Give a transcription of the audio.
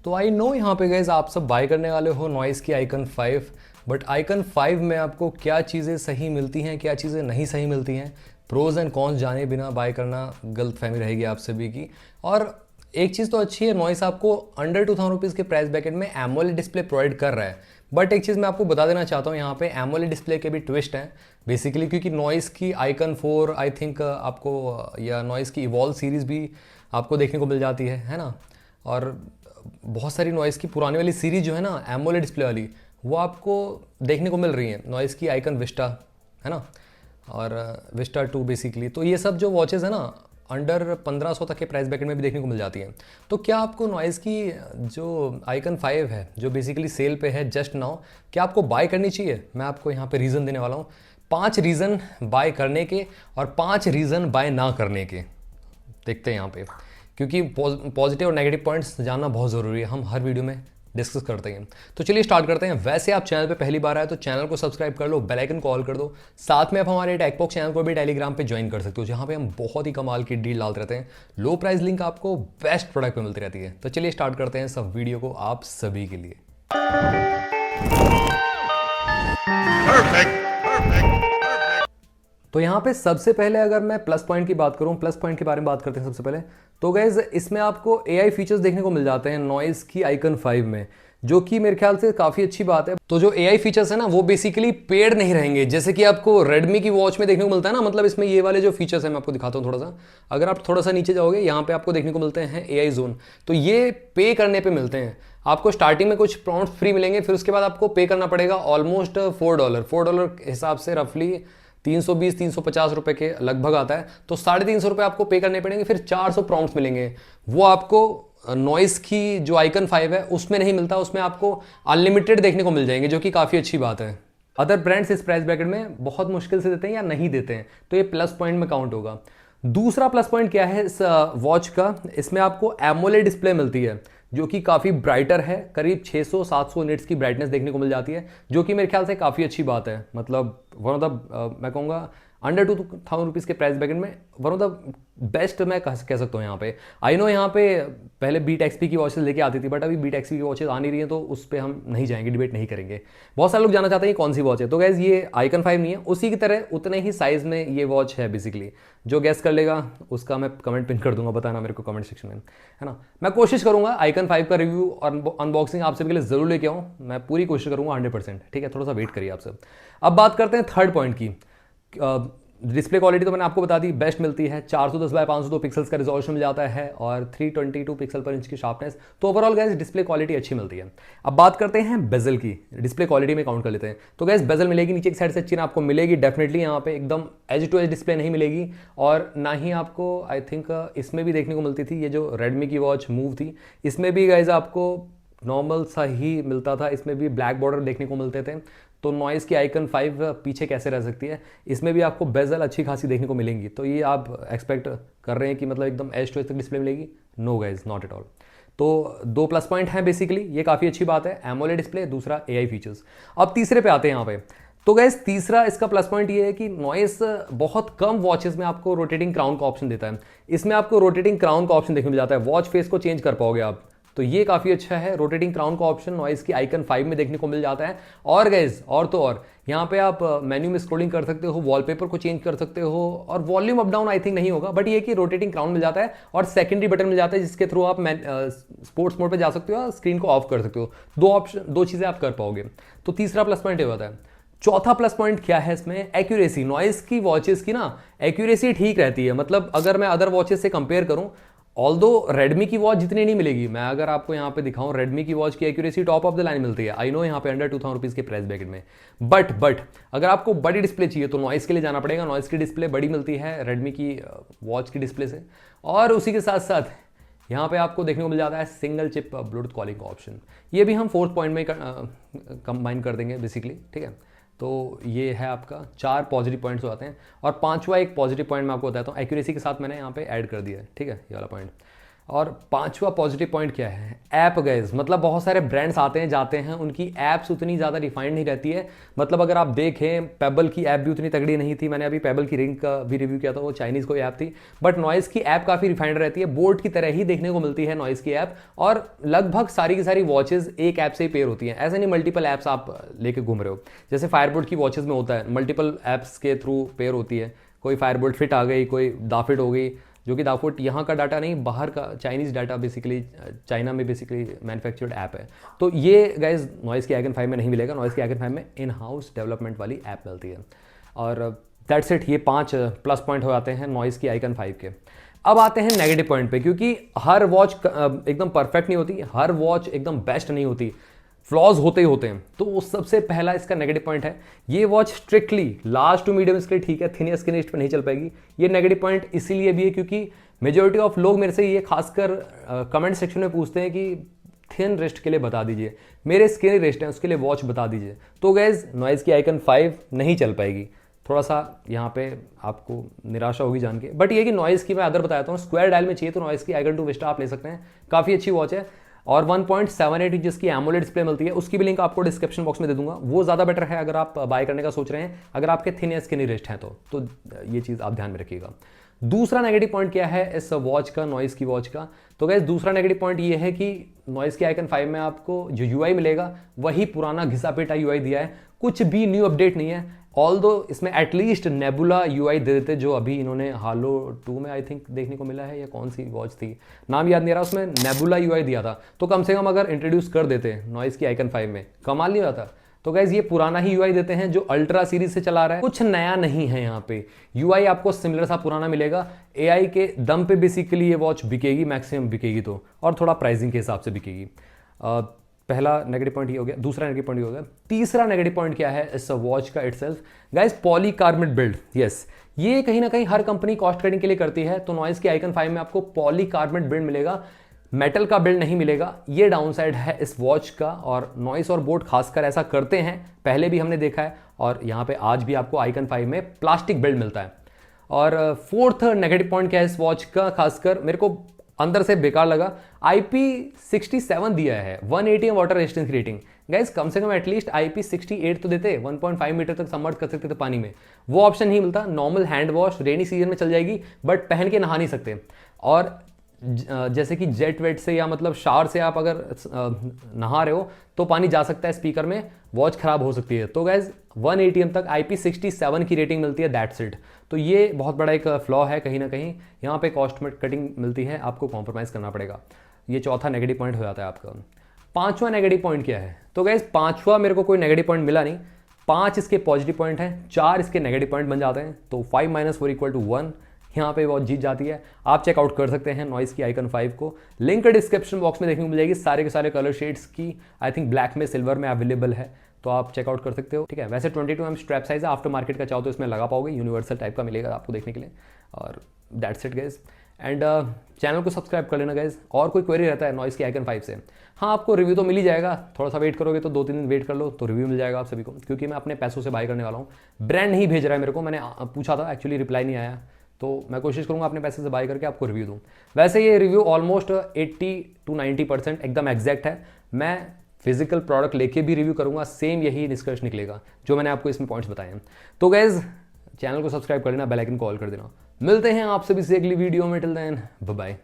तो I know यहाँ पे गाइस आप सब बाय करने वाले हो नॉइस की आइकन 5, बट आइकन 5 में आपको क्या चीज़ें सही मिलती हैं, क्या चीज़ें नहीं सही मिलती हैं, प्रोज एंड कॉन्स जाने बिना बाय करना गलतफहमी रहेगी आप सभी की। और एक चीज़ तो अच्छी है, नॉइस आपको अंडर 2000 रुपीज़ के प्राइस बैकेट में एमोलेड डिस्प्ले प्रोवाइड कर रहा है। बट एक चीज़ मैं आपको बता देना चाहता हूँ, यहाँ पे एमोलेड डिस्प्ले के भी ट्विस्ट हैं बेसिकली, क्योंकि नॉइस की आइकन 4 आई थिंक आपको, या नॉइस की इवॉल्व सीरीज़ भी आपको देखने को मिल जाती है ना। और बहुत सारी नॉइस की पुरानी वाली सीरीज जो है ना एमोलेड डिस्प्ले वाली, वो आपको देखने को मिल रही है। नॉइस की आइकन विस्टा है ना, और विस्टा 2 बेसिकली। तो ये सब जो वॉचेज़ है ना अंडर 1500 तक के प्राइस ब्रैकेट में भी देखने को मिल जाती हैं। तो क्या आपको नॉइस की जो आइकन 5 है जो बेसिकली सेल पे है जस्ट नाउ, क्या आपको बाय करनी चाहिए? मैं आपको यहाँ पे रीज़न देने वाला हूँ, 5 रीज़न बाय करने के और 5 रीज़न बाय ना करने के। देखते हैं यहाँ पे, क्योंकि पॉजिटिव और नेगेटिव पॉइंट्स जानना बहुत ज़रूरी है, हम हर वीडियो में डिस्कस करते हैं। तो चलिए स्टार्ट करते हैं। वैसे आप चैनल पे पहली बार आए तो चैनल को सब्सक्राइब कर लो, बेल आइकन कॉल कर दो। साथ में आप हमारे टेकबॉक्स चैनल को भी टेलीग्राम पे ज्वाइन कर सकते हो, जहाँ पे हम बहुत ही कमाल की डील डालते रहते हैं। लो प्राइस लिंक आपको बेस्ट प्रोडक्ट पे मिलती रहती है। तो चलिए स्टार्ट करते हैं सब वीडियो को आप सभी के लिए। तो यहाँ पे सबसे पहले अगर मैं प्लस पॉइंट की बात करूँ, प्लस पॉइंट के बारे में बात करते हैं सबसे पहले। तो गाइज इसमें आपको AI फीचर्स देखने को मिल जाते हैं नॉइस की आइकन 5 में, जो कि मेरे ख्याल से काफ़ी अच्छी बात है। तो जो AI फीचर्स है ना वो बेसिकली पेड नहीं रहेंगे, जैसे कि आपको रेडमी की वॉच में देखने को मिलता है ना। मतलब इसमें ये वाले जो फीचर्स हैं मैं आपको दिखाता हूँ थोड़ा सा। अगर आप थोड़ा सा नीचे जाओगे, यहाँ पे आपको देखने को मिलते हैं AI जोन। तो ये पे करने पे मिलते हैं। आपको स्टार्टिंग में कुछ प्रॉम्प्ट फ्री मिलेंगे, फिर उसके बाद आपको पे करना पड़ेगा ऑलमोस्ट $4 हिसाब से रफली 320-350 रुपए के लगभग आता है। तो 350 रुपये आपको पे करने पड़ेंगे, फिर 400 प्रॉम्प्ट्स मिलेंगे। वो आपको नॉइस की जो आइकन 5 है उसमें नहीं मिलता, उसमें आपको अनलिमिटेड देखने को मिल जाएंगे, जो कि काफ़ी अच्छी बात है। अदर ब्रांड्स इस प्राइस ब्रैकेट में बहुत मुश्किल से देते हैं या नहीं देते हैं, तो ये प्लस पॉइंट में काउंट होगा। दूसरा प्लस पॉइंट क्या है इस वॉच का, इसमें आपको एमोलेड डिस्प्ले मिलती है, जो कि काफ़ी ब्राइटर है। करीब 600-700 निट्स की ब्राइटनेस देखने को मिल जाती है, जो कि मेरे ख्याल से काफ़ी अच्छी बात है। मतलब वन ऑफ द मैं कहूँगा अंडर 2000 रुपीज़ के प्राइस बैकेट में वन ऑफ द बेस्ट मैं कह सकता हूँ यहाँ पे। आई नो यहाँ पे पहले बीट एक्सपी की वॉचेस लेके आती थी, बट अभी बीट एक्सपी की वॉचेस आ नहीं रही हैं, तो उस पर हम नहीं जाएंगे, डिबेट नहीं करेंगे। बहुत सारे लोग जानना चाहते हैं कौन सी वॉच है। तो गैस ये आइकन 5 नहीं है, उसी की तरह उतने ही साइज़ में ये वॉच है बेसिकली। जो गैस कर लेगा उसका मैं कमेंट पिन कर दूंगा, बताना मेरे को कमेंट सेक्शन में, है ना। मैं कोशिश करूंगा आइकन 5 का रिव्यू और अनबॉक्सिंग आप सबके लिए जरूर लेके आऊँ, मैं पूरी कोशिश करूंगा 100%। ठीक है, थोड़ा सा वेट करिए आप सब। अब बात करते हैं थर्ड पॉइंट की। डिस्प्ले क्वालिटी तो मैंने आपको बता दी, बेस्ट मिलती है। 410x502 पिक्सल्स का रिजोल्यूशन मिल जाता है और 322 पिक्सल पर इंच की शार्पनेस। तो ओवरऑल गैस डिस्प्ले क्वालिटी अच्छी मिलती है। अब बात करते हैं बेजल की, डिस्प्ले क्वालिटी में काउंट कर लेते हैं। तो गैस बेजल मिलेगी नीचे की साइड से, चिन आपको मिलेगी डेफिनेटली। यहाँ पे एकदम एज टू एज डिस्प्ले नहीं मिलेगी, और ना ही आपको आई थिंक इसमें भी देखने को मिलती थी, ये जो रेडमी की वॉच मूव थी, इसमें भी गैस आपको नॉर्मल सा ही मिलता था। इसमें भी ब्लैक बॉर्डर देखने को मिलते थे। तो नॉइस की आइकन 5 पीछे कैसे रह सकती है, इसमें भी आपको बेजल अच्छी खासी देखने को मिलेंगी। तो ये आप एक्सपेक्ट कर रहे हैं कि मतलब एकदम एज टू एज तक डिस्प्ले मिलेगी? No guys, not at all. तो 2 प्लस पॉइंट हैं बेसिकली, ये काफ़ी अच्छी बात है, एमोलेड डिस्प्ले, दूसरा AI फीचर्स। अब तीसरे पे आते हैं यहाँ पे। तो गैस तीसरा इसका प्लस पॉइंट ये है कि नॉइस बहुत कम वॉचेस में आपको रोटेटिंग क्राउन का ऑप्शन देता है। इसमें आपको रोटेटिंग क्राउन का ऑप्शन देखने को मिल जाता है, वॉच फेस को चेंज कर पाओगे आप। तो ये काफ़ी अच्छा है, रोटेटिंग क्राउन का ऑप्शन नॉइस की आइकन 5 में देखने को मिल जाता है। और गाइस और तो और यहाँ पे आप मेन्यू में स्क्रॉलिंग कर सकते हो, वॉलपेपर को चेंज कर सकते हो, और volume up down I think नहीं होगा, बट ये कि रोटेटिंग क्राउन मिल जाता है और सेकेंडरी बटन मिल जाता है, जिसके थ्रू आप स्पोर्ट्स मोड पे जा सकते हो, स्क्रीन को ऑफ कर सकते हो। 2 चीज़ें आप कर पाओगे। तो तीसरा प्लस पॉइंट ये होता है। चौथा प्लस पॉइंट क्या है इसमें? एक्यूरेसी। नॉइस की वॉचेस की ना एक्यूरेसी ठीक रहती है। मतलब अगर मैं अदर वॉचेस से कंपेयर करूं, ऑल्दो रेडमी की वॉच जितनी नहीं मिलेगी, मैं अगर आपको यहाँ पे दिखाऊं, रेडमी की वॉच की accuracy top of the line मिलती है। आई नो यहाँ पे अंडर 2000 रुपीज़ के प्राइस ब्रैकेट में, बट अगर आपको बड़ी डिस्प्ले चाहिए तो नॉइस के लिए जाना पड़ेगा। नॉइस की डिस्प्ले बड़ी मिलती है रेडमी की वॉच की डिस्प्ले से। और उसी के साथ साथ यहाँ पे आपको देखने को मिल जाता है सिंगल चिप ब्लूटूथ कॉलिंग का ऑप्शन। ये भी हम 4th पॉइंट में कंबाइन कर देंगे बेसिकली। ठीक है, तो ये है आपका 4 पॉजिटिव पॉइंट्स हो जाते हैं। और 5वां एक पॉजिटिव पॉइंट मैं आपको बताता हूँ, एक्यूरेसी के साथ मैंने यहाँ पे ऐड कर दिया है। ठीक है, ये वाला पॉइंट। और पांचवा पॉजिटिव पॉइंट क्या है, ऐप गाइस। मतलब बहुत सारे ब्रांड्स आते हैं जाते हैं, उनकी ऐप्स उतनी ज़्यादा रिफाइंड नहीं रहती है। मतलब अगर आप देखें पेबल की ऐप भी उतनी तगड़ी नहीं थी, मैंने अभी पेबल की रिंग का भी रिव्यू किया था, वो चाइनीज़ कोई ऐप थी। बट नॉइज़ की ऐप काफ़ी रिफाइंड रहती है, बोट की तरह ही देखने को मिलती है नॉइज़ की ऐप। और लगभग सारी की सारी वॉचेज़ एक ऐप से ही पेयर होती हैं, ऐसे नहीं मल्टीपल ऐप्स आप लेके घूम रहे हो। जैसे फायरबोल्ट की वॉचेज़ में होता है, मल्टीपल ऐप्स के थ्रू पेयर होती है। कोई फायरबोल्ट फिट आ गई, कोई दाफिट हो गई, जो कि दाफोट यहाँ का डाटा नहीं, बाहर का चाइनीज़ डाटा, बेसिकली चाइना में बेसिकली मैन्युफैक्चर्ड ऐप है। तो ये गाइज नॉइज़ की आइकन 5 में नहीं मिलेगा। नॉइज़ की आइकन 5 में इन हाउस डेवलपमेंट वाली ऐप मिलती है। और दैट्स इट, ये 5 प्लस पॉइंट हो जाते हैं नॉइज़ की आइकन 5 के। अब आते हैं नेगेटिव पॉइंट पे, क्योंकि हर वॉच एकदम परफेक्ट नहीं होती, हर वॉच एकदम बेस्ट नहीं होती, फ्लॉज होते ही होते हैं। तो सबसे पहला इसका नेगेटिव पॉइंट है, ये watch strictly large to medium के लिए ठीक है, थिन स्किन पे नहीं चल पाएगी। ये नेगेटिव पॉइंट इसीलिए भी है क्योंकि मेजोरिटी ऑफ लोग मेरे से ये खासकर कमेंट सेक्शन में पूछते हैं कि थिन रिस्ट के लिए बता दीजिए, मेरे स्किन रिस्ट है उसके लिए वॉच बता दीजिए। तो गैस नॉइज़ की आइकन 5 नहीं चल पाएगी। थोड़ा सा यहाँ पे आपको निराशा होगी जान के, बट ये कि नॉइज़ की मैं अदर बताता हूँ, स्क्वायर डायल में चाहिए तो नॉइज़ की आइकन 2 विस्टा आप ले सकते हैं, काफ़ी अच्छी वॉच है। और 1.78 इंच जिसकी एमोलेड डिस्प्ले मिलती है, उसकी भी लिंक आपको डिस्क्रिप्शन बॉक्स में दे दूंगा। वो ज़्यादा बेटर है अगर आप बाय करने का सोच रहे हैं, अगर आपके थिन या स्किनी रिस्ट हैं तो ये चीज़ आप ध्यान में रखिएगा। दूसरा नेगेटिव पॉइंट क्या है इस वॉच का, नॉइज़ की वॉच का? तो गाइस दूसरा नेगेटिव पॉइंट ये है कि नॉइज़ की आइकन 5 में आपको जो यूआई मिलेगा वही पुराना घिसा पिटा यूआई दिया है, कुछ भी न्यू अपडेट नहीं है। ऑल्दो इसमें एटलीस्ट नेबुला यूआई दे देते, जो अभी इन्होंने हालो 2 में आई थिंक देखने को मिला है, या कौन सी वॉच थी नाम याद नहीं रहा, उसमें नेबुला यूआई दिया था। तो कम से कम अगर इंट्रोड्यूस कर देते नॉइज़ की आइकन 5 में, कमाल नहीं होता। तो गाइज ये पुराना ही यूआई देते हैं जो अल्ट्रा सीरीज से चला रहा है, कुछ नया नहीं है यहाँ पे। यूआई आपको सिमिलर सा पुराना मिलेगा। एआई के दम पे बेसिकली ये वॉच बिकेगी, मैक्सिमम बिकेगी तो, और थोड़ा प्राइसिंग के हिसाब से बिकेगी। पहला नेगेटिव पॉइंट ये हो गया, दूसरा नेगेटिव पॉइंट ये हो गया। तीसरा नेगेटिव पॉइंट क्या है इस वॉच का itself? Guys polycarbonate build, yes, ये कहीं ना कहीं हर कंपनी कॉस्ट कटिंग के लिए करती है। तो नॉइज़ की आइकन 5 में आपको पॉलीकार्बोनेट बिल्ड मिलेगा, मेटल का बिल्ड नहीं मिलेगा। ये डाउनसाइड है इस वॉच का, और नॉइस और बोट खासकर ऐसा करते हैं, पहले भी हमने देखा है, और यहाँ पे आज भी आपको आइकन 5 में प्लास्टिक बिल्ड मिलता है। और फोर्थ नेगेटिव पॉइंट क्या है इस वॉच का, खासकर मेरे को अंदर से बेकार लगा, IP67 दिया है, 180 वाटर रेजिस्टेंस की रेटिंग। गाइस कम से कम एटलीस्ट IP68 तो देते, 1.5 मीटर तक सबमर्ज कर सकते थे पानी में, वो ऑप्शन नहीं मिलता। Normal hand wash rainy season में चल जाएगी, बट पहन के नहा नहीं सकते। और जैसे कि जेट वेट से या मतलब शावर से आप अगर नहा रहे हो तो पानी जा सकता है स्पीकर में, वॉच खराब हो सकती है। तो गैस 180 तक IP67 की रेटिंग मिलती है, दैट्स इट। तो ये बहुत बड़ा एक फ्लॉ है कहीं ना कहीं, यहाँ पे कॉस्ट में कटिंग मिलती है, आपको कॉम्प्रोमाइज़ करना पड़ेगा। ये चौथा नेगेटिव पॉइंट हो जाता है आपका। पांचवा नेगेटिव पॉइंट क्या है? तो गैस पांचवा मेरे को कोई नेगेटिव पॉइंट मिला नहीं, 5 इसके पॉजिटिव पॉइंट हैं, 4 इसके नेगेटिव पॉइंट बन जाते हैं। तो 5 - 4 = 1, यहाँ पे वॉच जीत जाती है। आप चेकआउट कर सकते हैं नॉइज़ की आइकन 5 को, लिंक डिस्क्रिप्शन बॉक्स में देखने को मिल जाएगी। सारे के सारे कलर शेड्स की आई थिंक ब्लैक में, सिल्वर में अवेलेबल है, तो आप चेकआउट कर सकते हो। ठीक है, वैसे 22mm स्ट्रैप साइज है, आफ्टर मार्केट का चाहो तो इसमें लगा पाओगे, यूनिवर्सल टाइप का मिलेगा आपको देखने के लिए। और that's it guys, and channel को सब्सक्राइब कर लेना गाइज। और कोई क्वेरी रहता है नॉइज़ की आइकन 5 से, हाँ आपको रिव्यू तो मिल ही जाएगा, थोड़ा सा वेट करोगे तो 2-3 दिन वेट कर लो तो रिव्यू मिल जाएगा आप सभी को, क्योंकि मैं अपने पैसों से बाय करने वाला हूँ। ब्रांड नहीं भेज रहा है मेरे को, मैंने पूछा था एक्चुअली, रिप्लाई नहीं आया, तो मैं कोशिश करूंगा अपने पैसे से बाय करके आपको रिव्यू दूं। वैसे ये रिव्यू ऑलमोस्ट 80 to 90% एकदम एग्जैक्ट है। मैं फिजिकल प्रोडक्ट लेके भी रिव्यू करूंगा, सेम यही निष्कर्ष निकलेगा जो मैंने आपको इसमें पॉइंट्स बताए हैं। तो गाइज चैनल को सब्सक्राइब कर लेना, बेल आइकन को ऑल कर देना। मिलते हैं आपसे भी अगली वीडियो में, टिल देन बाय बाय।